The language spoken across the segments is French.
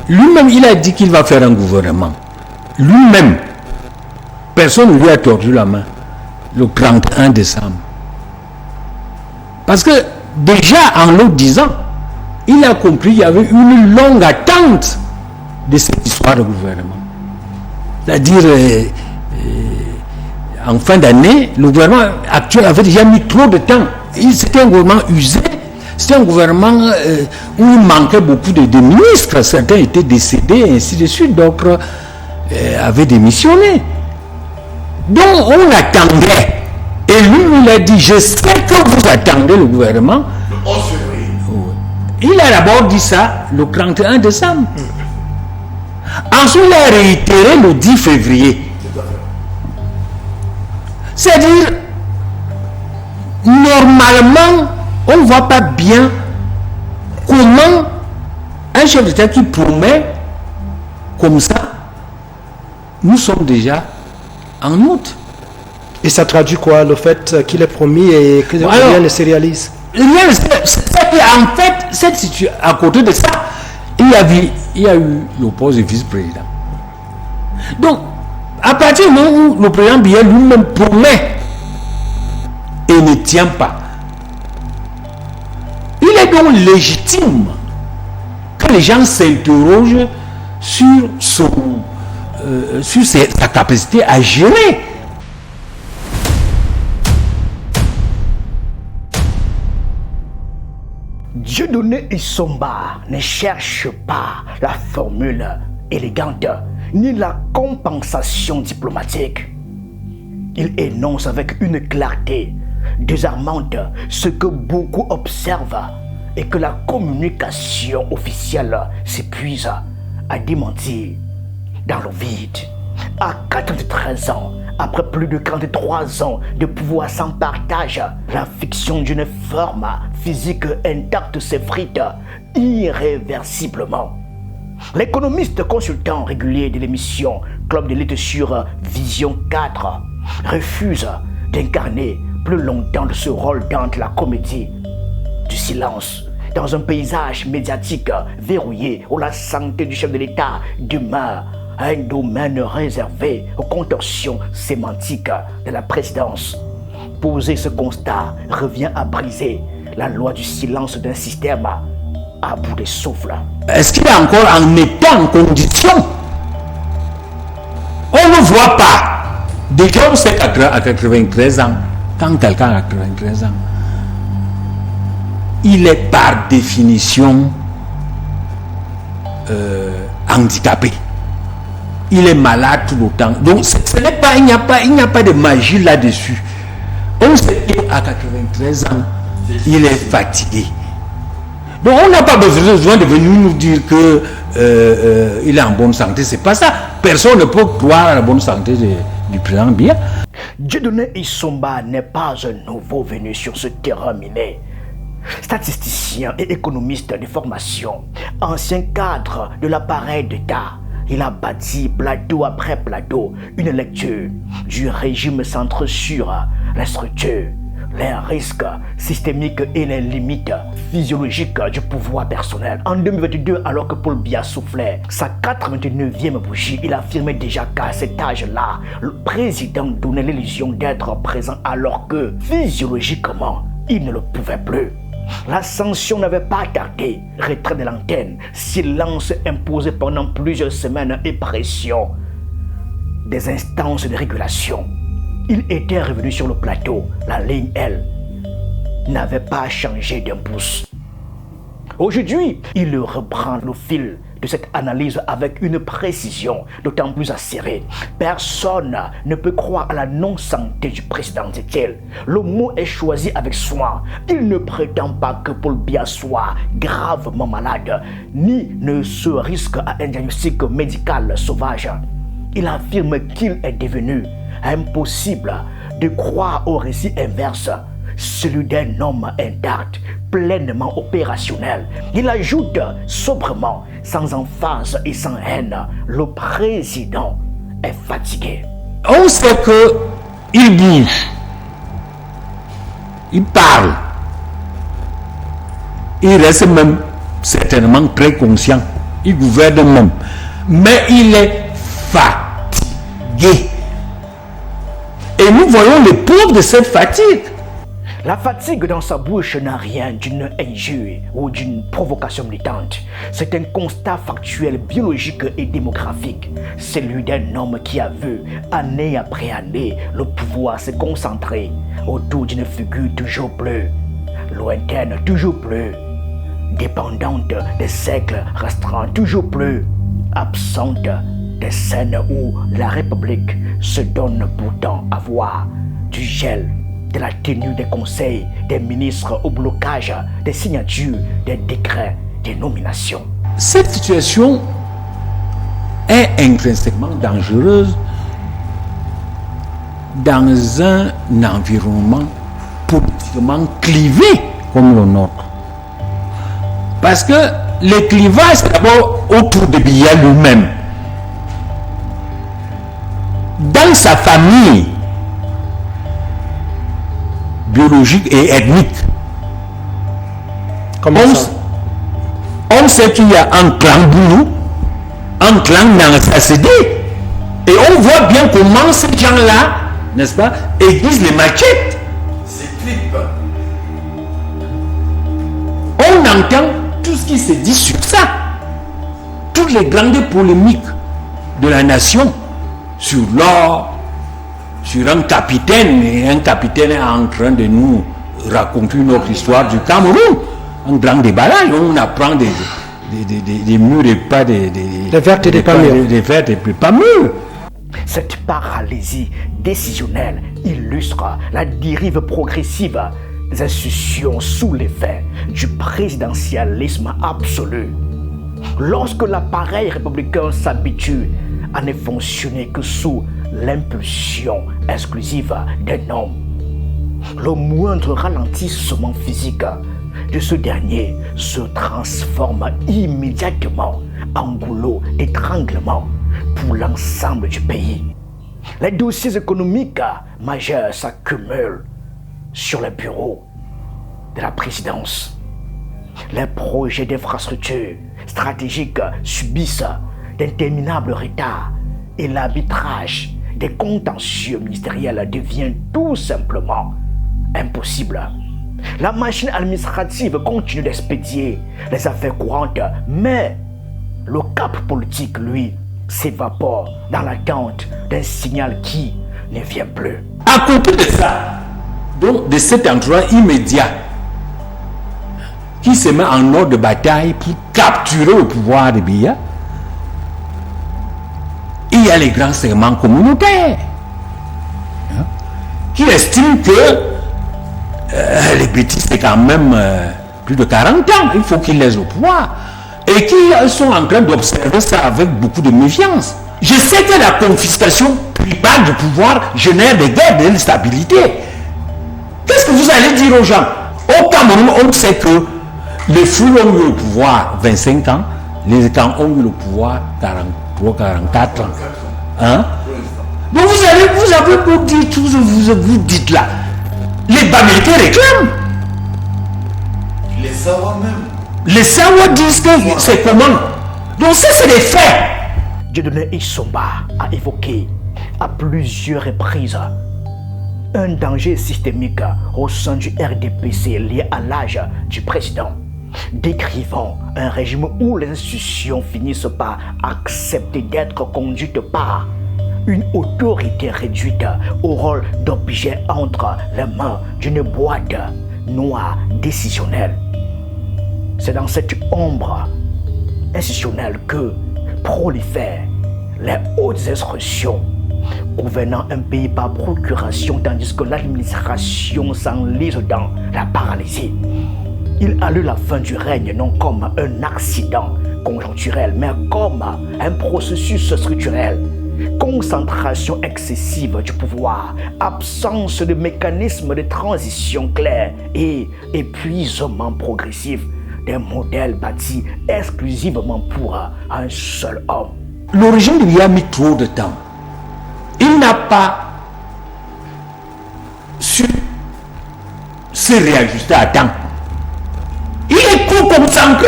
Lui-même, il a dit qu'il va faire un gouvernement. Lui-même, personne ne lui a tordu la main le 31 décembre. Parce que déjà en le disant, il a compris qu'il y avait une longue attente de cette histoire de gouvernement. C'est-à-dire, en fin d'année, le gouvernement actuel avait déjà mis trop de temps. C'était un gouvernement usé. C'était un gouvernement où il manquait beaucoup de ministres. Certains étaient décédés, et ainsi de suite. D'autres avaient démissionné. Donc, on attendait. Et lui, il a dit, je sais que vous attendez le gouvernement. Le 11 février. Il a d'abord dit ça le 31 décembre. Ensuite, il a réitéré le 10 février. C'est-à-dire, normalement, on ne voit pas bien comment un chef d'État qui promet comme ça, nous sommes déjà en août. Et ça traduit quoi? Le fait qu'il ait promis et que rien ne se réalise? Rien, en fait, à côté de ça, il y a eu le poste de vice-président. Donc, à partir du moment où le président Biya lui-même promet et ne tient pas, il est donc légitime que les gens s'interrogent sur sa capacité à gérer. Dieudonné Issomba ne cherche pas la formule élégante ni la compensation diplomatique. Il énonce avec une clarté désarmante ce que beaucoup observent et que la communication officielle s'épuise à démentir dans le vide. À 93 ans, après plus de 43 ans de pouvoir sans partage, la fiction d'une forme physique intacte s'effrite irréversiblement. L'économiste consultant régulier de l'émission Club de l'élite sur Vision 4 refuse d'incarner plus longtemps ce rôle dans la comédie du silence, dans un paysage médiatique verrouillé où la santé du chef de l'État demeure un domaine réservé aux contorsions sémantiques de la présidence. Poser ce constat revient à briser la loi du silence d'un système à bout de souffle. Est-ce qu'il est encore en état, en condition? On ne voit pas. Déjà, on sait qu'à 93 ans, quand quelqu'un a 93 ans, il est par définition handicapé. Il est malade tout le temps. Donc, ce n'est pas, il n'y a pas de magie là-dessus. On sait qu'à 93 ans, il est fatigué. Donc, on n'a pas besoin de venir nous dire que il est en bonne santé. C'est pas ça. Personne ne peut croire à la bonne santé du président Biya. Dieudonné Issomba n'est pas un nouveau venu sur ce terrain miné. Statisticien et économiste de formation, ancien cadre de l'appareil d'État, il a bâti plateau après plateau une lecture du régime centré sur la structure, les risques systémiques et les limites physiologiques du pouvoir personnel. En 2022, alors que Paul Biya soufflait sa 89e bougie, il affirmait déjà qu'à cet âge-là, le président donnait l'illusion d'être présent alors que physiologiquement, il ne le pouvait plus. La sanction n'avait pas tardé. Retrait de l'antenne, silence imposé pendant plusieurs semaines et pression des instances de régulation. Il était revenu sur le plateau. La ligne L n'avait pas changé d'un pouce. Aujourd'hui, il reprend le fil de cette analyse avec une précision d'autant plus acérée. Personne ne peut croire à la non-santé du président, dit-il. Le mot est choisi avec soin. Il ne prétend pas que Paul Biya soit gravement malade, ni ne se risque à un diagnostic médical sauvage. Il affirme qu'il est devenu impossible de croire au récit inverse, celui d'un homme intact, pleinement opérationnel. Il ajoute sobrement, sans emphase et sans haine, le président est fatigué. On sait qu'il bouge, il parle, il reste même certainement très conscient. il gouverne même. Mais il est fatigué. Et nous voyons les preuves de cette fatigue. La fatigue dans sa bouche n'a rien d'une injure ou d'une provocation militante. C'est un constat factuel, biologique et démographique. Celui d'un homme qui a vu, année après année, le pouvoir se concentrer autour d'une figure toujours plus lointaine, toujours plus dépendante des siècles restreints, toujours plus absente des scènes où la République se donne pourtant à voir du gel, de la tenue des conseils, des ministres au blocage, des signatures, des décrets, des nominations. Cette situation est intrinsèquement dangereuse dans un environnement politiquement clivé comme le nôtre. Parce que le clivage, c'est d'abord autour de Biya lui-même. Dans sa famille biologique et ethnique, on sait qu'il y a un clan Boulou, un clan Nansassédé, et on voit bien comment ces gens-là, n'est-ce pas, aiguisent les machettes. On entend tout ce qui se dit sur ça, toutes les grandes polémiques de la nation sur l'or, sur un capitaine, et un capitaine est en train de nous raconter une autre histoire du Cameroun, un grand déballage, on apprend des murs et pas des vertes et des pas mûres. Des vertes et pas mûres. Cette paralysie décisionnelle illustre la dérive progressive des institutions sous l'effet du présidentialisme absolu. Lorsque l'appareil républicain s'habitue à ne fonctionner que sous l'impulsion exclusive d'un homme, le moindre ralentissement physique de ce dernier se transforme immédiatement en goulot d'étranglement pour l'ensemble du pays. Les dossiers économiques majeurs s'accumulent sur les bureaux de la présidence. Les projets d'infrastructure stratégiques subissent d'interminables retards et l'arbitrage des contentieux ministériels devient tout simplement impossible. La machine administrative continue d'expédier les affaires courantes, mais le cap politique, lui, s'évapore dans l'attente d'un signal qui ne vient plus. À côté de ça, donc de cet endroit immédiat qui se met en ordre de bataille pour capturer le pouvoir de Biya, il y a les grands segments communautaires qui estiment que les bêtises c'est quand même plus de 40 ans, il faut qu'ils laissent le pouvoir, et qui sont en train d'observer ça avec beaucoup de méfiance. Je sais que la confiscation tribale du pouvoir génère des guerres, de l'instabilité. Qu'est-ce que vous allez dire aux gens? Au Cameroun, on sait que les Foules ont eu le pouvoir 25 ans, les Camps ont eu le pouvoir 43, 44 ans. Hein? Donc vous avez beau dire tout ce que vous dites là. Les Bamileke réclament. Les Sawa même. Les Sawa disent que c'est comment. Donc ça, c'est des faits. Dieudonné Issomba a évoqué à plusieurs reprises un danger systémique au sein du RDPC lié à l'âge du président, décrivant un régime où les institutions finissent par accepter d'être conduites par une autorité réduite au rôle d'objet entre les mains d'une boîte noire décisionnelle. C'est dans cette ombre institutionnelle que prolifèrent les hautes instructions gouvernant un pays par procuration, tandis que l'administration s'enlise dans la paralysie. Il a lu la fin du règne non comme un accident conjoncturel, mais comme un processus structurel. Concentration excessive du pouvoir, absence de mécanismes de transition clairs et épuisement progressif d'un modèle bâti exclusivement pour un seul homme. Le régime de Biya a mis trop de temps. Il n'a pas su se réajuster à temps. Il est trop concentré.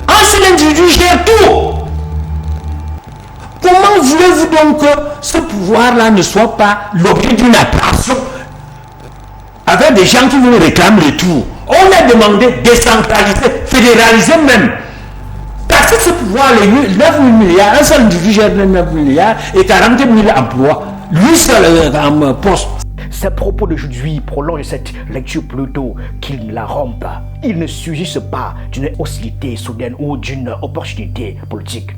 Ce individu gère tout. Comment voulez-vous donc que ce pouvoir-là ne soit pas l'objet d'une attraction avec des gens qui vous réclament le tout? On a demandé décentraliser, fédéraliser même. Parce que ce pouvoir, les 9 000 milliards, un seul individu gère 9 milliards et 40 000 emplois. Lui seul en poste. Ces propos d'aujourd'hui prolongent cette lecture plutôt qu'ils ne la rompent. Ils ne surgissent pas d'une hostilité soudaine ou d'une opportunité politique.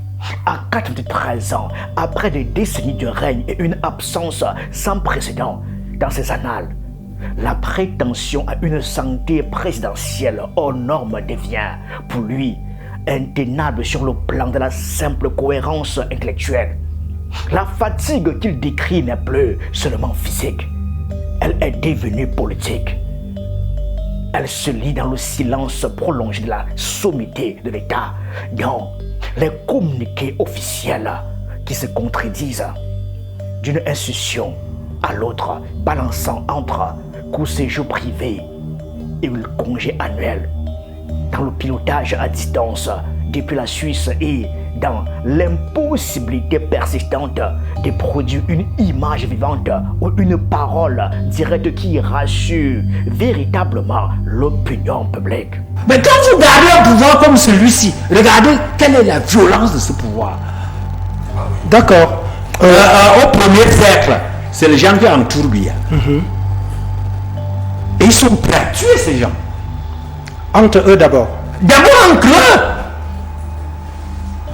À 93 ans, après des décennies de règne et une absence sans précédent dans ses annales, la prétention à une santé présidentielle aux normes devient, pour lui, intenable sur le plan de la simple cohérence intellectuelle. La fatigue qu'il décrit n'est plus seulement physique, elle est devenue politique. Elle se lit dans le silence prolongé de la sommité de l'État, dans les communiqués officiels qui se contredisent d'une institution à l'autre, balançant entre court séjour privé et le congé annuel, dans le pilotage à distance depuis la Suisse et dans l'impossibilité persistante de produire une image vivante ou une parole directe qui rassure véritablement l'opinion publique. Mais quand vous regardez un pouvoir comme celui-ci, regardez quelle est la violence de ce pouvoir. D'accord. Au premier siècle, c'est les gens qui entourent Biya. Et ils sont prêts à tuer ces gens. Entre eux d'abord. D'abord entre eux.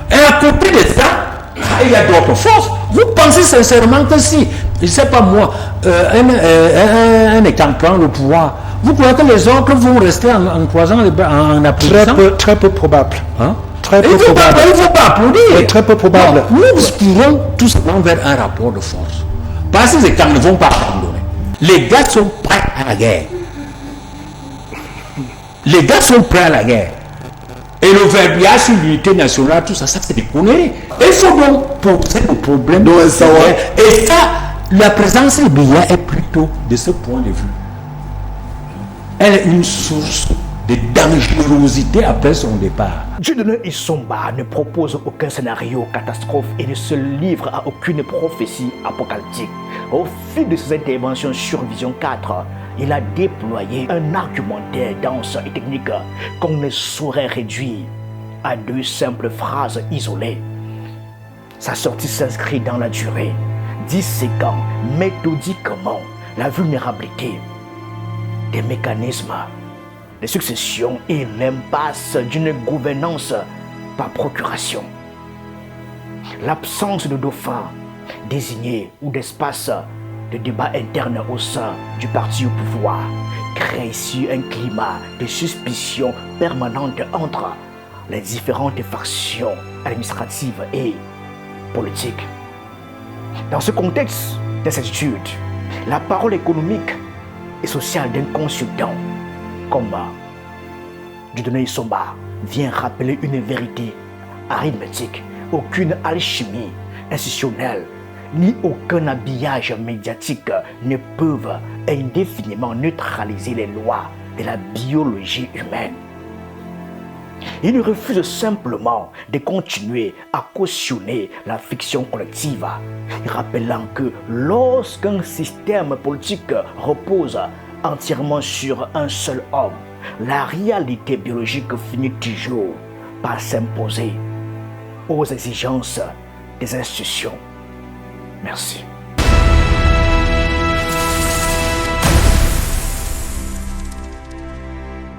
Et à côté de ça, il y a d'autres forces. Vous pensez sincèrement que si, je ne sais pas moi, un État prend le pouvoir, vous croyez que les autres vont rester en croisant, en applaudissant? Très peu probable. Hein? Très peu Il ne probable. faut pas applaudir. Oui, très peu probable. Non, nous courons tout simplement vers un rapport de force. Parce que ces États ne vont pas abandonner. Les gars sont prêts à la guerre. Les gars sont prêts à la guerre. Et le verbiage sur l'unité nationale, tout ça, c'est des conneries. Il faut donc poser le problème de ça. Et ça, la présence de Biya est plutôt de ce point de vue. Elle est une source de dangerosité après son départ. Dieudonné Issomba ne propose aucun scénario catastrophe et ne se livre à aucune prophétie apocalyptique. Au fil de ses interventions sur Vision 4, il a déployé un argumentaire dense et technique qu'on ne saurait réduire à 2 simples phrases isolées. Sa sortie s'inscrit dans la durée, disséquant méthodiquement la vulnérabilité des mécanismes de succession et l'impasse d'une gouvernance par procuration. L'absence de dauphin désigné ou d'espace de débat interne au sein du parti au pouvoir crée ici un climat de suspicion permanente entre les différentes factions administratives et politiques. Dans ce contexte d'incertitude, la parole économique et sociale d'un consultant comme Dieudonné Issomba vient rappeler une vérité arithmétique. Aucune alchimie institutionnelle ni aucun habillage médiatique ne peuvent indéfiniment neutraliser les lois de la biologie humaine. Il refuse simplement de continuer à cautionner la fiction collective, rappelant que lorsqu'un système politique repose entièrement sur un seul homme, la réalité biologique finit toujours par s'imposer aux exigences des institutions. Merci.